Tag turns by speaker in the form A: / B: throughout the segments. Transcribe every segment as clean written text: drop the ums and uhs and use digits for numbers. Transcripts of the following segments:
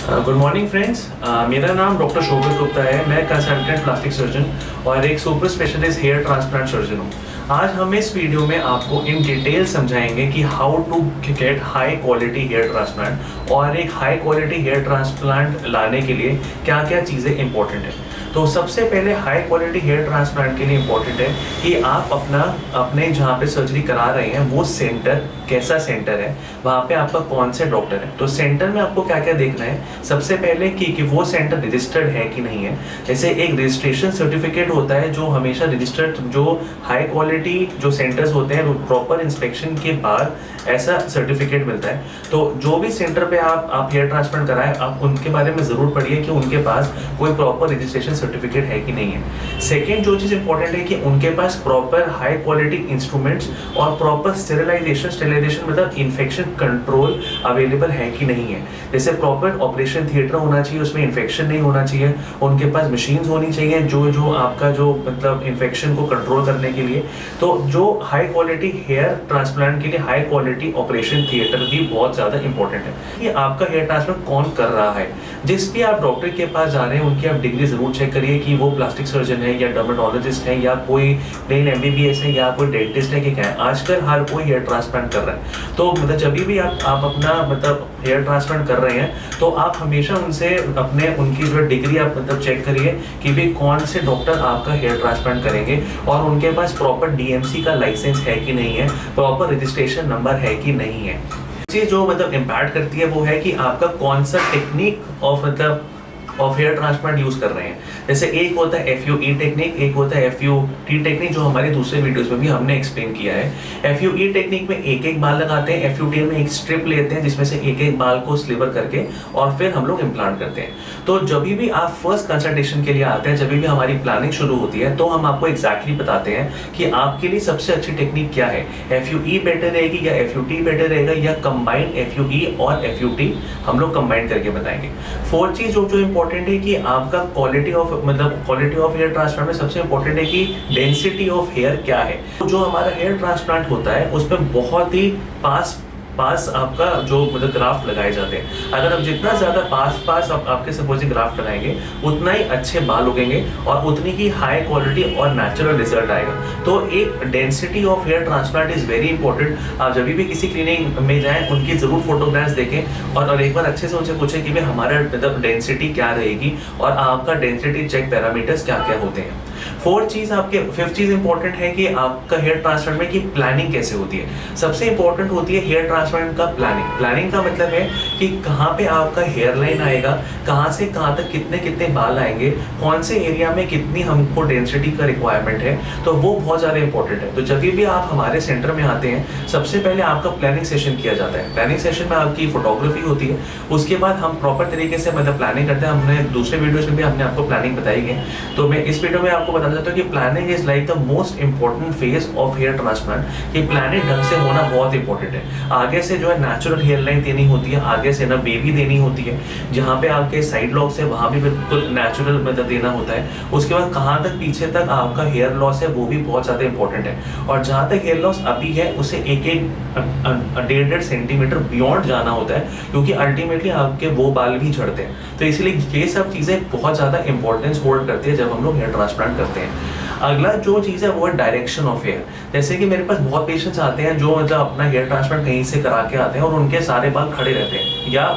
A: Good morning friends. मेरा नाम doctor शोभित गुप्ता है। मैं कंसल्टेंट प्लास्टिक सर्जन और एक super specialist hair transplant surgeon हूँ। आज हम इस वीडियो में आपको इन डिटेल समझाएंगे कि how to get high quality hair transplant और एक हाई क्वालिटी हेयर ट्रांसप्लांट लाने के लिए क्या क्या चीज़ें इंपॉर्टेंट है। तो सबसे पहले हाई क्वालिटी हेयर ट्रांसप्लांट के लिए इंपॉर्टेंट है कि आप अपने जहाँ पे सर्जरी करा रहे हैं वो सेंटर कैसा सेंटर है, वहाँ पे आपका कौन से डॉक्टर है। तो सेंटर में आपको क्या क्या देखना है, सबसे पहले कि वो सेंटर रजिस्टर्ड है कि नहीं है। जैसे एक रजिस्ट्रेशन सर्टिफिकेट होता है जो हमेशा रजिस्टर्ड, जो हाई क्वालिटी जो सेंटर्स होते हैं प्रॉपर इंस्पेक्शन के बाद ऐसा सर्टिफिकेट मिलता है। तो जो भी सेंटर पे आप हेयर ट्रांसप्लांट कराएं, आप उनके बारे में ज़रूर पढ़िए कि उनके पास कोई प्रॉपर रजिस्ट्रेशन सर्टिफिकेट है कि नहीं है। सेकेंड जो चीज़ इंपॉर्टेंट है कि उनके पास प्रॉपर हाई क्वालिटी इंस्ट्रूमेंट्स और प्रॉपर स्टेरिलाइजेशन मतलब इन्फेक्शन कंट्रोल अवेलेबल है कि नहीं है। जैसे प्रॉपर ऑपरेशन थिएटर होना चाहिए, उसमें इन्फेक्शन नहीं होना चाहिए। उनके पास मशीन्स होनी चाहिए जो आपका जो मतलब इन्फेक्शन को कंट्रोल करने के लिए। तो जो हाई क्वालिटी हेयर ट्रांसप्लांट के लिए हाई क्वालिटी ऑपरेशन थिएटर भी बहुत ज़्यादा इंपॉर्टेंट है कि आपका हेयर ट्रांसप्लांट कौन कर रहा है। जिस भी आप डॉक्टर के पास जा रहे हैं उनकी आप डिग्री ज़रूर चेक करिए कि वो प्लास्टिक सर्जन है या डर्मेटोलॉजिस्ट है या कोई प्लेन MBBS है या कोई डेंटिस्ट है कि क्या है। आजकल हर कोई हेयर ट्रांसप्लांट कर रहा है। तो मतलब जब भी आप अपना मतलब हेयर ट्रांसप्लांट कर रहे हैं तो आप हमेशा उनसे उनकी जो डिग्री आप मतलब चेक करिए कि भाई कौन से डॉक्टर आपका हेयर ट्रांसप्लांट करेंगे और उनके पास प्रॉपर DMC का लाइसेंस है कि नहीं है, प्रॉपर रजिस्ट्रेशन नंबर है कि नहीं है। चीज़ जो मतलब इम्पैक्ट करती है वो है कि आपका कौन सा technique of hair transplant use कर रहे हैं। जैसे एक होता है FUE टेक्निक, एक होता है FUT टेक्निक जो हमारे दूसरे वीडियोस में भी हमने एक्सप्लेन किया है। FUE टेक्निक में एक बाल लगाते हैं, FUT में एक स्ट्रिप लेते हैं जिसमें से एक बाल को स्लीवर करके और फिर हम लोग इम्प्लांट करते हैं। तो जब भी आप फर्स्ट कंसल्टेशन के लिए आते हैं, जब भी हमारी प्लानिंग शुरू होती है तो हम आपको एग्जैक्टली बताते हैं कि आपके लिए सबसे अच्छी टेक्निक क्या है। FUE बेटर रहेगी या FUT बेटर रहेगा या कंबाइंड FUE और FUT हम लोग कंबाइंड करके बताएंगे। फोर्थ चीज जो इंपॉर्टेंट है कि आपका क्वालिटी ऑफ हेयर ट्रांसप्लांट में सबसे इंपॉर्टेंट है कि डेंसिटी ऑफ हेयर क्या है। जो हमारा हेयर ट्रांसप्लांट होता है उसमें बहुत ही पास आपका जो मतलब ग्राफ्ट लगाए जाते हैं। अगर आप जितना ज़्यादा पास आपके सपोज ग्राफ्ट लगाएंगे उतना ही अच्छे बाल उगेंगे और उतनी ही हाई क्वालिटी और नेचुरल रिजल्ट आएगा। तो एक density of hair transplant is very important. आप जब भी किसी क्लिनिक में जाएं उनकी ज़रूर फोटोग्राफ्स देखें और एक बार अच्छे से उनसे पूछें कि भाई हमारा मतलब डेंसिटी क्या रहेगी और आपका डेंसिटी चेक पैरामीटर्स क्या क्या होते हैं। फिफ्थ चीज इंपॉर्टेंट है कि आपका हेयर ट्रांसप्लांट में की प्लानिंग कैसे होती है। सबसे इंपॉर्टेंट होती है हेयर ट्रांसप्लांट का प्लानिंग का मतलब है कि कहाँ पे आपका हेयर लाइन आएगा, कहाँ से कहाँ तक कितने कितने बाल आएंगे, कौन से एरिया में कितनी हमको डेंसिटी का रिक्वायरमेंट है। तो वो बहुत ज़्यादा इंपॉर्टेंट है। तो जब भी आप हमारे सेंटर में आते हैं सबसे पहले आपका प्लानिंग सेशन किया जाता है। प्लानिंग सेशन में आपकी फोटोग्राफी होती है, उसके बाद हम प्रॉपर तरीके से मतलब प्लानिंग करते हैं। हमने दूसरे वीडियोज में भी हमने आपको प्लानिंग बताई है। तो मैं इस वीडियो में आपको बताना चाहता हूँ कि planning is like the most important phase of hair transplant. कि प्लानिंग ढंग से होना बहुत इंपॉर्टेंट है। आगे से जो है नेचुरल हेयर लाइन देनी होती है, आगे से ना बेबी देनी होती है, जहाँ पे आपके साइड लॉक्स है वहाँ भी बिल्कुल नेचुरल मतलब देना होता है। उसके बाद कहाँ तक पीछे तक आपका हेयर लॉस है वो भी बहुत ज़्यादा इंपॉर्टेंट है। और जहाँ तक हेयर लॉस अभी है उसे एक 1.5 सेंटीमीटर बियॉन्ड जाना होता है, क्योंकि अल्टीमेटली आपके वो बाल भी झड़ते हैं। तो इसलिए ये सब चीज़ें बहुत ज़्यादा इंपॉर्टेंस होल्ड करती है जब हम लोग हेयर ट्रांसप्लांट करते हैं। अगला जो चीज़ है वो है डायरेक्शन ऑफ हेयर। जैसे कि मेरे पास बहुत पेशेंट्स आते हैं जो मतलब अपना हेयर ट्रांसप्लांट कहीं से करा के आते हैं और उनके सारे बाल खड़े रहते हैं या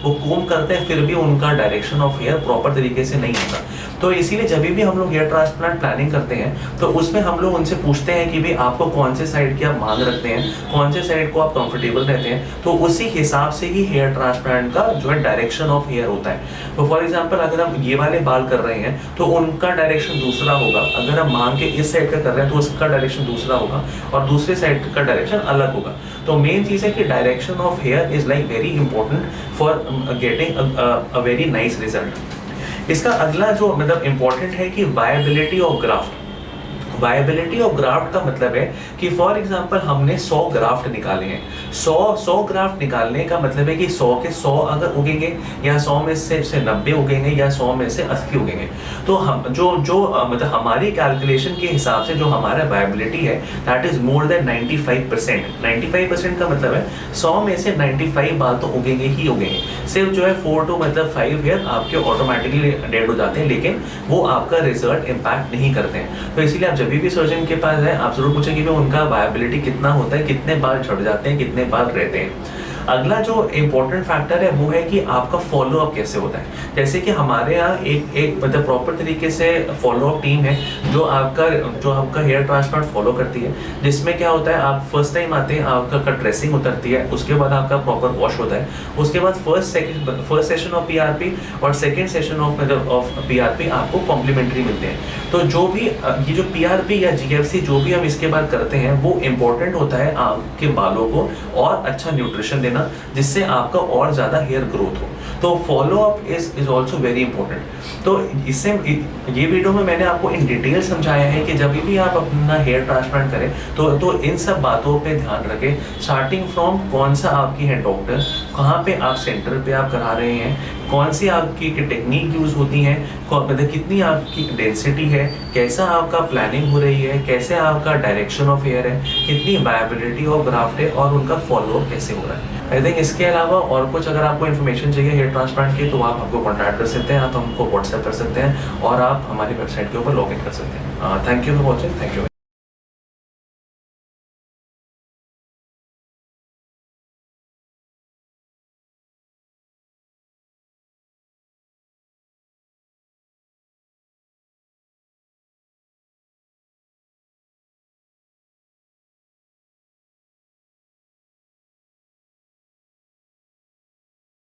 A: वो कोम करते हैं फिर भी उनका डायरेक्शन ऑफ हेयर प्रॉपर तरीके से नहीं होता। तो इसीलिए जब भी हम लोग हेयर ट्रांसप्लांट प्लानिंग करते हैं तो उसमें हम लोग उनसे पूछते हैं कि भाई आपको कौन से साइड की आप मांग रखते हैं, कौन से साइड को आप कंफर्टेबल रहते हैं। तो उसी हिसाब से ही हेयर ट्रांसप्लांट का जो है डायरेक्शन ऑफ हेयर होता है। तो फॉर एग्जाम्पल अगर हम ये वाले बाल कर रहे हैं तो उनका डायरेक्शन दूसरा होगा। अगर हम मांग के इस साइड का कर रहे हैं तो उसका डायरेक्शन दूसरा होगा और दूसरे साइड का डायरेक्शन अलग होगा। तो मेन चीज़ है कि direction of here is like very important for getting a very nice result. इसका अगला जो मतलब इंपॉर्टेंट है कि viability of graft. Viability of graft का मतलब है कि फॉर एग्जांपल हमने 100 ग्राफ्ट निकाले हैं। 100 ग्राफ्ट निकालने का मतलब है कि 100 के 100 अगर उगेंगे या 100 में से 90 उगेंगे या 100 में से 80 उगेंगे, तो हम मतलब हमारी कैलकुलेशन के हिसाब से जो हमारा वायबिलिटी है दैट इज मोर देन 95%। 95% का मतलब है 100 में से 95 बाल तो उगेंगे ही उगेंगे। सिर्फ जो है 4 to मतलब 5 हेयर आपके ऑटोमेटिकली डेड हो जाते हैं, लेकिन वो आपका रिजल्ट इम्पैक्ट नहीं करते हैं। तो इसीलिए आप जब भी सर्जन के पास जाए आप जरूर पूछें कि भाई उनका वायबिलिटी कितना होता है, कितने बाल झड़ जाते हैं, कितने बाल रहते हैं। अगला जो इम्पोर्टेंट फैक्टर है वो है कि आपका फॉलोअप कैसे होता है। जैसे कि हमारे यहाँ एक मतलब प्रॉपर तरीके से फॉलोअप टीम है जो आपका हेयर ट्रांसप्लांट फॉलो करती है, जिसमें क्या होता है आप फर्स्ट टाइम आते हैं, आपका कट ड्रेसिंग उतरती है, उसके बाद आपका प्रॉपर वॉश होता है, उसके बाद फर्स्ट सेशन ऑफ पीआरपी और सेकेंड सेशन ऑफ पीआरपी आपको कॉम्प्लीमेंट्री मिलते हैं। तो जो भी ये जो पीआरपी या जीएफसी जो भी हम इसके बाद करते हैं वो इम्पोर्टेंट होता है आपके बालों को और अच्छा न्यूट्रिशन देना, जिससे आपका और ज़्यादा हेयर ग्रोथ हो। तो follow up is also very important. तो इससे ये वीडियो में मैंने आपको इन डिटेल समझाया है कि जब भी आप अपना हेयर ट्रांसप्लांट करें तो इन सब बातों पे ध्यान रखें, स्टार्टिंग फ्रॉम कौन सा आपकी है डॉक्टर, कहाँ पे आप सेंटर पे आप करा रहे हैं, कौन सी आपकी टेक्निक यूज़ होती हैं, मतलब कितनी आपकी डेंसिटी है, कैसा आपका प्लानिंग हो रही है, कैसे आपका डायरेक्शन ऑफ हेयर है, कितनी वायबिलिटी ऑफ ग्राफ्ट है और उनका फॉलोअप कैसे हो रहा है। आई थिंक इसके अलावा और कुछ अगर आपको इन्फॉर्मेशन चाहिए हेयर ट्रांसप्लांट की तो आप हमको कॉन्टैक्ट कर सकते हैं, आप हमको व्हाट्सएप कर सकते हैं और आप हमारी वेबसाइट के ऊपर लॉग इन कर सकते हैं। Thank you for watching. Thank you.